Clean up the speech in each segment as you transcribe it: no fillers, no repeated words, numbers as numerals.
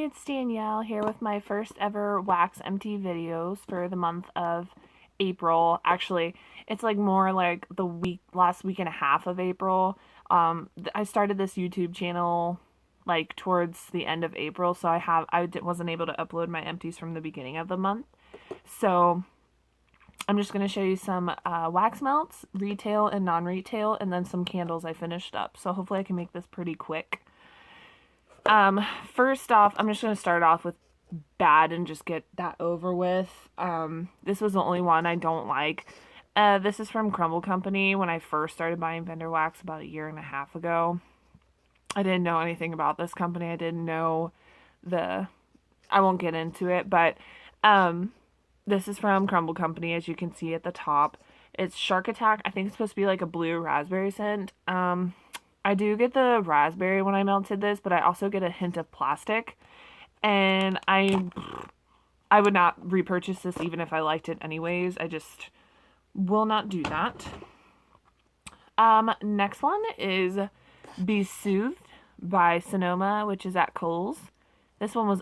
it's Danielle here with my first ever wax empty videos for the month of April. Actually, it's like more like the last week and a half of April. I started this YouTube channel like towards the end of April, so wasn't able to upload my empties from the beginning of the month. So I'm just going to show you some wax melts, retail and non-retail, and then some candles I finished up. So hopefully I can make this pretty quick. First off, I'm just going to start off with bad and just get that over with. This was the only one I don't like. This is from Crumble Company when I first started buying vendor wax about a year and a half ago. I didn't know anything about this company. I didn't know I won't get into it, but this is from Crumble Company, as you can see at the top. It's Shark Attack. I think it's supposed to be like a blue raspberry scent. I do get the raspberry when I melted this, but I also get a hint of plastic. And I would not repurchase this even if I liked it anyways. I just will not do that. Next one is Be Soothed by Sonoma, which is at Kohl's. This one was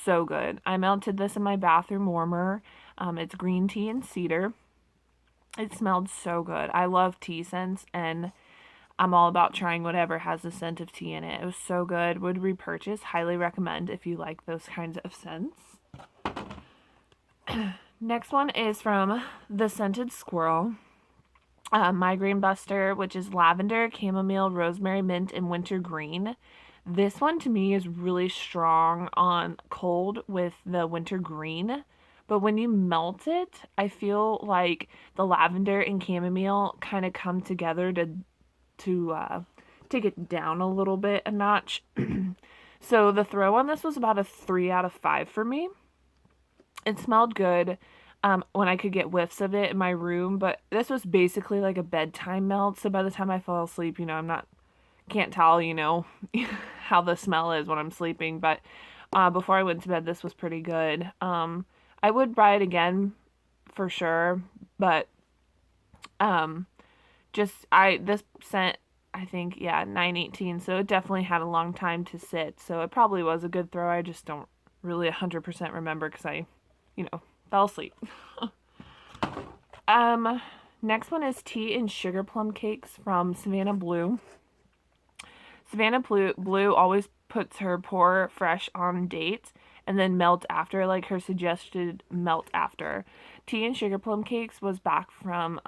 so good. I melted this in my bathroom warmer. It's green tea and cedar. It smelled so good. I love tea scents, and I'm all about trying whatever has a scent of tea in it. It was so good. Would repurchase. Highly recommend if you like those kinds of scents. Next one is from The Scented Squirrel. Migraine Buster, which is lavender, chamomile, rosemary, mint, and wintergreen. This one to me is really strong on cold with the wintergreen. But when you melt it, I feel like the lavender and chamomile kind of come together to take it down a little bit a notch. So the throw on this was about a 3 out of 5 for me. It smelled good when I could get whiffs of it in my room, but this was basically like a bedtime melt. So by the time I fall asleep, can't tell, how the smell is when I'm sleeping. But before I went to bed, this was pretty good. I would buy it again for sure, but this scent, I think, 918, so it definitely had a long time to sit, so it probably was a good throw. I just don't really 100% remember because I, fell asleep. Next one is Tea and Sugar Plum Cakes from Savannah Blue. Savannah Blue always puts her pour fresh on dates and then melt after, like her suggested melt after. Tea and Sugar Plum Cakes was back from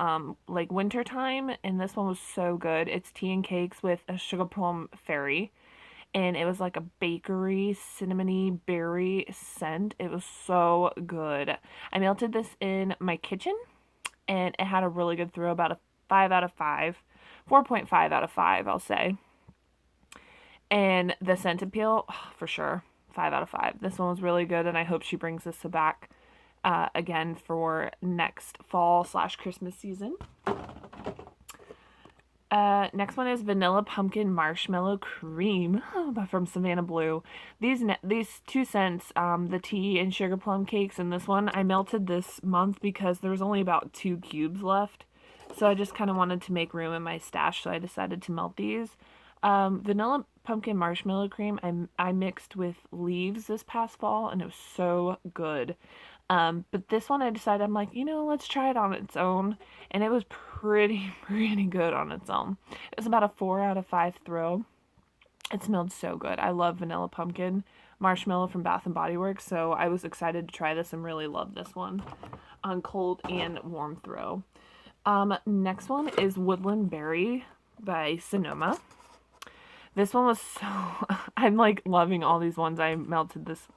like winter time, and this one was so good. It's tea and cakes with a sugar plum fairy, and it was like a bakery cinnamony berry scent. It was so good. I melted this in my kitchen, and it had a really good throw, about a 5 out of 5, 4.5 out of 5, I'll say. And the scent appeal, for sure, 5 out of 5. This one was really good, and I hope she brings this back again for next fall/Christmas season. Next one is Vanilla Pumpkin Marshmallow Cream from Savannah Blue. These two scents, the tea and sugar plum cakes, and this one, I melted this month because there was only about 2 cubes left. So I just kind of wanted to make room in my stash, so I decided to melt these. Vanilla Pumpkin Marshmallow Cream, I mixed with leaves this past fall, and it was so good. But this one I decided, I'm like, let's try it on its own. And it was pretty good on its own. It was about a 4 out of 5 throw. It smelled so good. I love Vanilla Pumpkin Marshmallow from Bath & Body Works, so I was excited to try this and really love this one on cold and warm throw. Next one is Woodland Berry by Sonoma. This one was I'm like loving all these ones I melted this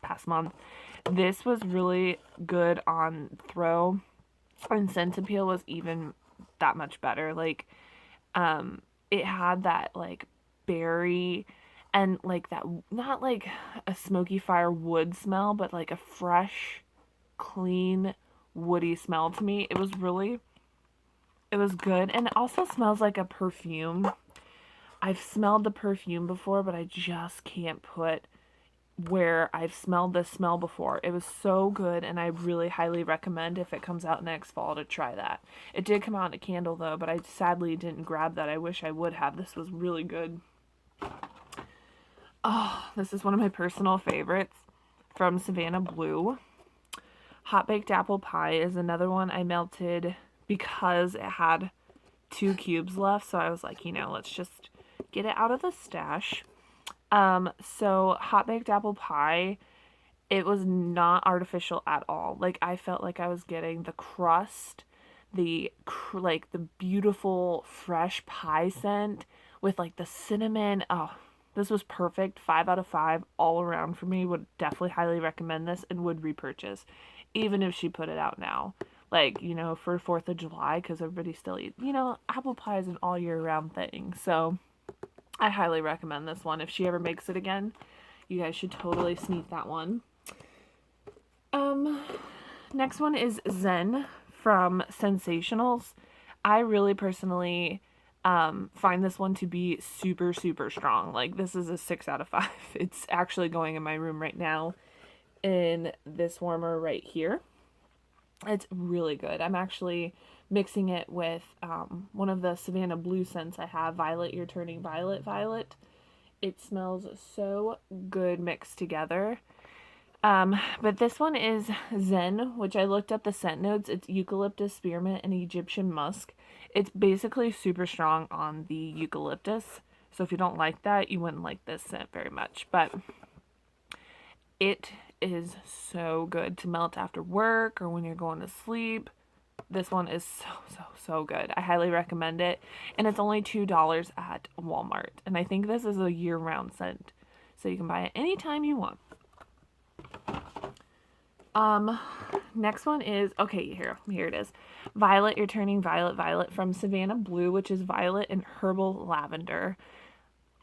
past month. This was really good on throw, and scent appeal was even that much better. Like, it had that like berry and like that, not like a smoky fire wood smell, but like a fresh, clean, woody smell to me. It was good, and it also smells like a perfume. I've smelled the perfume before, but I just can't put where I've smelled this smell before. It was so good, and I really highly recommend if it comes out next fall to try that. It did come out in a candle though, but I sadly didn't grab that. I wish I would have. This was really good. Oh, this is one of my personal favorites from Savannah Blue. Hot baked apple pie is another one I melted because it had 2 cubes left. So I was like, let's just get it out of the stash. So hot baked apple pie, it was not artificial at all. Like, I felt like I was getting the crust, like the beautiful fresh pie scent with like the cinnamon. Oh, this was perfect. 5 out of 5 all around for me. Would definitely highly recommend this and would repurchase, even if she put it out now. Like, for 4th of July, because everybody still eats, apple pie is an all year round thing. So I highly recommend this one. If she ever makes it again, you guys should totally sneak that one. Next one is Zen from Sensationals. I really personally find this one to be super, super strong. Like, this is a 6 out of 5. It's actually going in my room right now in this warmer right here. It's really good. I'm actually mixing it with one of the Savannah Blue scents I have, Violet, You're Turning Violet, Violet. It smells so good mixed together. But this one is Zen, which I looked up the scent notes. It's eucalyptus, spearmint, and Egyptian musk. It's basically super strong on the eucalyptus. So if you don't like that, you wouldn't like this scent very much. But it is so good to melt after work or when you're going to sleep. This one is so good. I highly recommend it. And it's only $2 at Walmart. And I think this is a year-round scent. So you can buy it anytime you want. Next one is, okay, here it is. Violet, You're Turning Violet, Violet from Savannah Blue, which is violet and herbal lavender.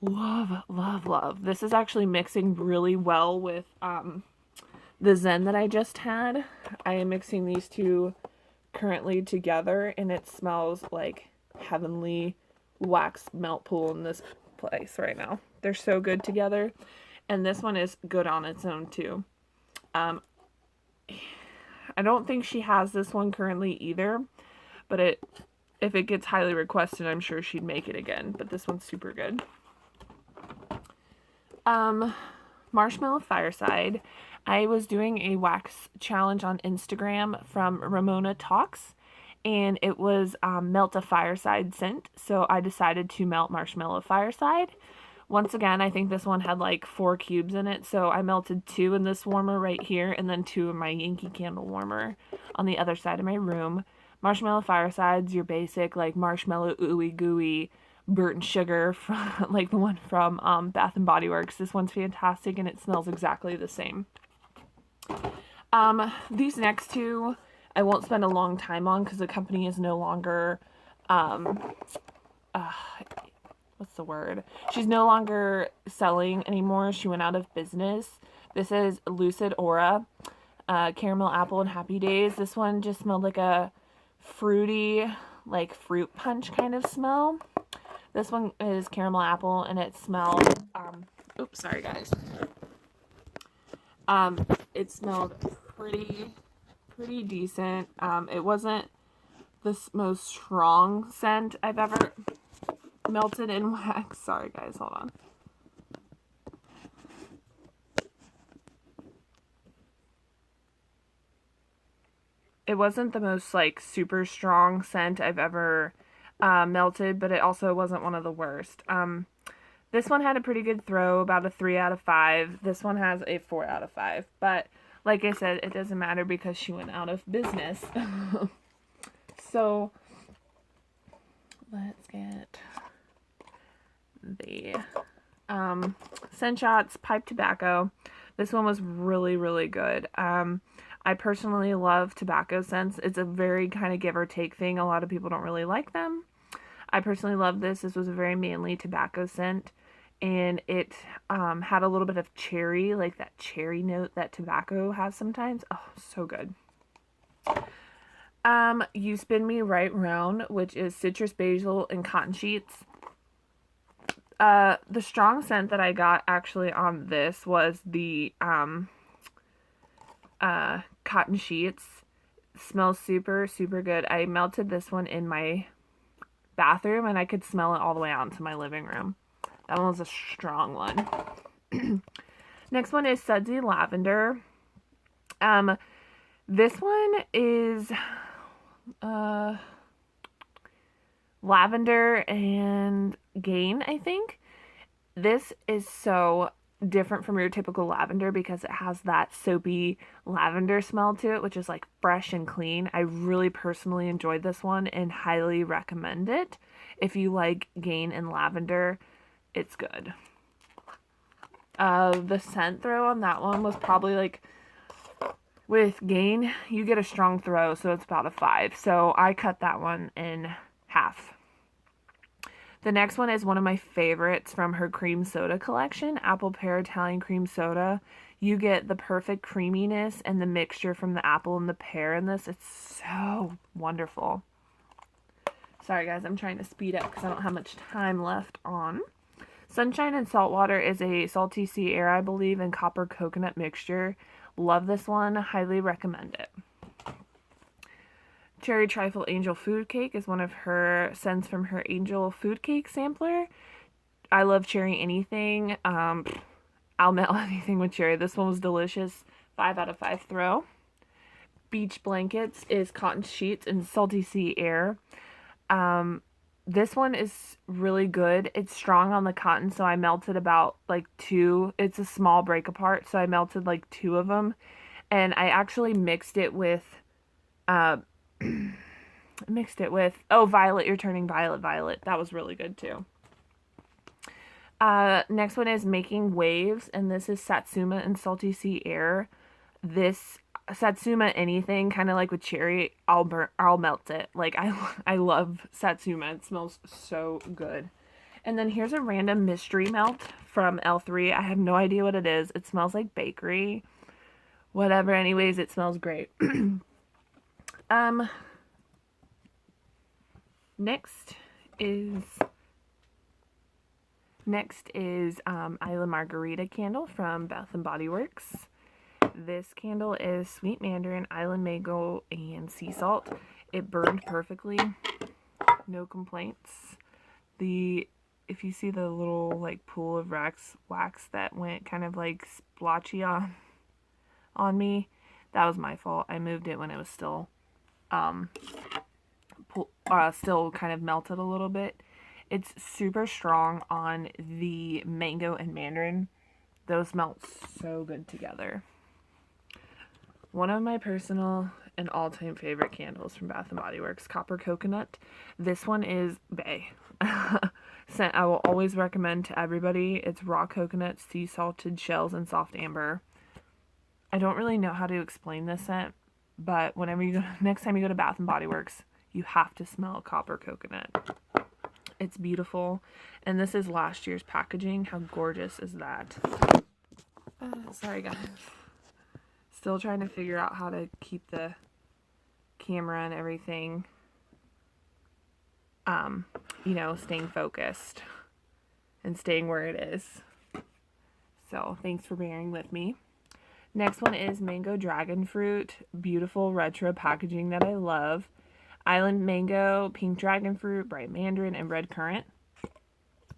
Love, love, love. This is actually mixing really well with the Zen that I just had. I am mixing these two currently together, and it smells like heavenly wax melt pool in this place right now. They're so good together, and this one is good on its own too. I don't think she has this one currently either, but if it gets highly requested, I'm sure she'd make it again. But this one's super good. Marshmallow Fireside. I was doing a wax challenge on Instagram from Ramona Talks, and it was melt a fireside scent. So I decided to melt Marshmallow Fireside. Once again, I think this one had like 4 cubes in it, so I melted 2 in this warmer right here, and then 2 in my Yankee Candle warmer on the other side of my room. Marshmallow Fireside's your basic like marshmallow ooey gooey burnt sugar from like the one from Bath and Body Works. This one's fantastic, and it smells exactly the same. These next two I won't spend a long time on because the company is no longer what's the word? She's no longer selling anymore. She went out of business. This is Lucid Aura, Caramel Apple and Happy Days. This one just smelled like a fruity, like fruit punch kind of smell. This one is Caramel Apple, and it smelled, oops, sorry guys. It smelled pretty decent. It wasn't the most strong scent I've ever melted in wax. Sorry guys, hold on. It wasn't the most like super strong scent I've ever melted, but it also wasn't one of the worst. This one had a pretty good throw, about a 3 out of 5. This one has a 4 out of 5. But like I said, it doesn't matter because she went out of business. So let's get the Scent Shots Pipe Tobacco. This one was really good. I personally love tobacco scents. It's a very kind of give or take thing. A lot of people don't really like them. I personally love this. This was a very manly tobacco scent, and it had a little bit of cherry, like that cherry note that tobacco has sometimes. Oh, so good. You Spin Me Right Round, which is citrus basil and cotton sheets. The strong scent that I got actually on this was the cotton sheets. Smells super good. I melted this one in my bathroom, and I could smell it all the way out into my living room. That one was a strong one. Next one is Sudsy Lavender. This one is lavender and gain, I think. This is so different from your typical lavender because it has that soapy lavender smell to it, which is like fresh and clean. I really personally enjoyed this one and highly recommend it. If you like gain and lavender, it's good. The scent throw on that one was probably like, with gain, you get a strong throw, so it's about a 5. So I cut that one in half. The next one is one of my favorites from her cream soda collection, Apple Pear Italian Cream Soda. You get the perfect creaminess and the mixture from the apple and the pear in this. It's so wonderful. Sorry guys, I'm trying to speed up because I don't have much time left on. Sunshine and Saltwater is a salty sea air, I believe, and copper coconut mixture. Love this one. Highly recommend it. Cherry Trifle Angel Food Cake is one of her scents from her Angel Food Cake sampler. I love cherry anything. I'll melt anything with cherry. This one was delicious. 5 out of 5 throw. Beach Blankets is Cotton Sheets and Salty Sea Air. This one is really good. It's strong on the cotton, so I melted about like 2. It's a small break apart, so I melted like 2 of them. And I actually mixed it with Violet, You're Turning Violet. That was really good too. Next one is Making Waves, and this is Satsuma and Salty Sea Air. This Satsuma anything, kind of like with cherry, I'll melt it. Like I love Satsuma. It smells so good. And then here's a random mystery melt from L3. I have no idea what it is. It smells like bakery. Whatever, anyways, it smells great. Next is Isla Margarita candle from Bath and Body Works. This candle is sweet mandarin, island mango, and sea salt. It burned perfectly. No complaints. If you see the little like pool of wax that went kind of like splotchy on me, that was my fault. I moved it when it was still still kind of melted a little bit. It's super strong on the mango and mandarin. Those melt so good together. One of my personal and all-time favorite candles from Bath & Body Works, Copper Coconut. This one is bae. Scent I will always recommend to everybody. It's raw coconut, sea salted shells, and soft amber. I don't really know how to explain this scent, but next time you go to Bath & Body Works, you have to smell Copper Coconut. It's beautiful. And this is last year's packaging. How gorgeous is that? Sorry guys. Still trying to figure out how to keep the camera and everything, staying focused and staying where it is. So thanks for bearing with me. Next one is Mango Dragon Fruit. Beautiful retro packaging that I love. Island Mango, Pink Dragon Fruit, Bright Mandarin, and Red Currant.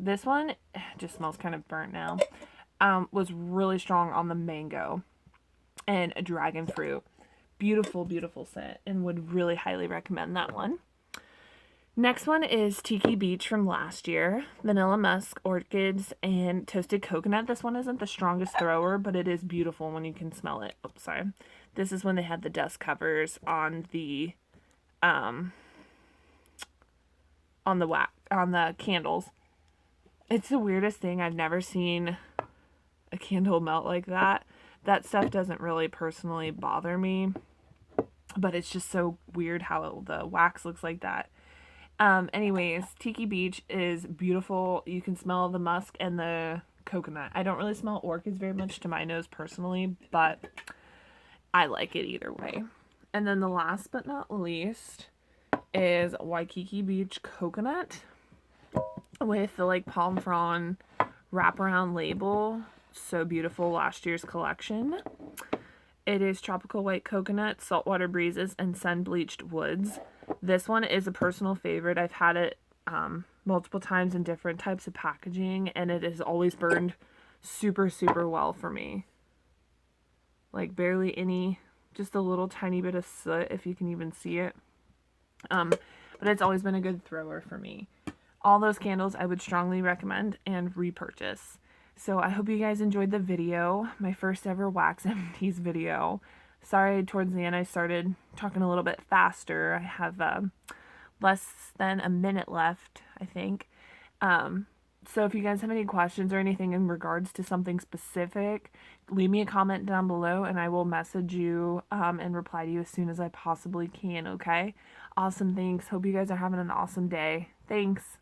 This one just smells kind of burnt now. Was really strong on the mango and a dragon fruit. Beautiful, beautiful scent, and would really highly recommend that one. Next one is Tiki Beach from last year. Vanilla Musk, Orchids, and Toasted Coconut. This one isn't the strongest thrower, but it is beautiful when you can smell it. Oops, sorry. This is when they had the dust covers on the candles. It's the weirdest thing. I've never seen a candle melt like that. That stuff doesn't really personally bother me, but it's just so weird how the wax looks like that. Anyways, Tiki Beach is beautiful. You can smell the musk and the coconut. I don't really smell orchids very much to my nose personally, but I like it either way. And then the last but not least is Waikiki Beach Coconut with the like palm frond wraparound label. So beautiful, last year's collection. It is tropical white coconut, saltwater breezes, and sun-bleached woods. This one is a personal favorite. I've had it multiple times in different types of packaging, and it has always burned super, super well for me. Like barely any, just a little tiny bit of soot if you can even see it. But it's always been a good thrower for me. All those candles I would strongly recommend and repurchase. So I hope you guys enjoyed the video, my first ever wax empties video. Sorry, towards the end I started talking a little bit faster. I have less than a minute left, I think. So if you guys have any questions or anything in regards to something specific, leave me a comment down below and I will message you and reply to you as soon as I possibly can, okay? Awesome, thanks. Hope you guys are having an awesome day. Thanks.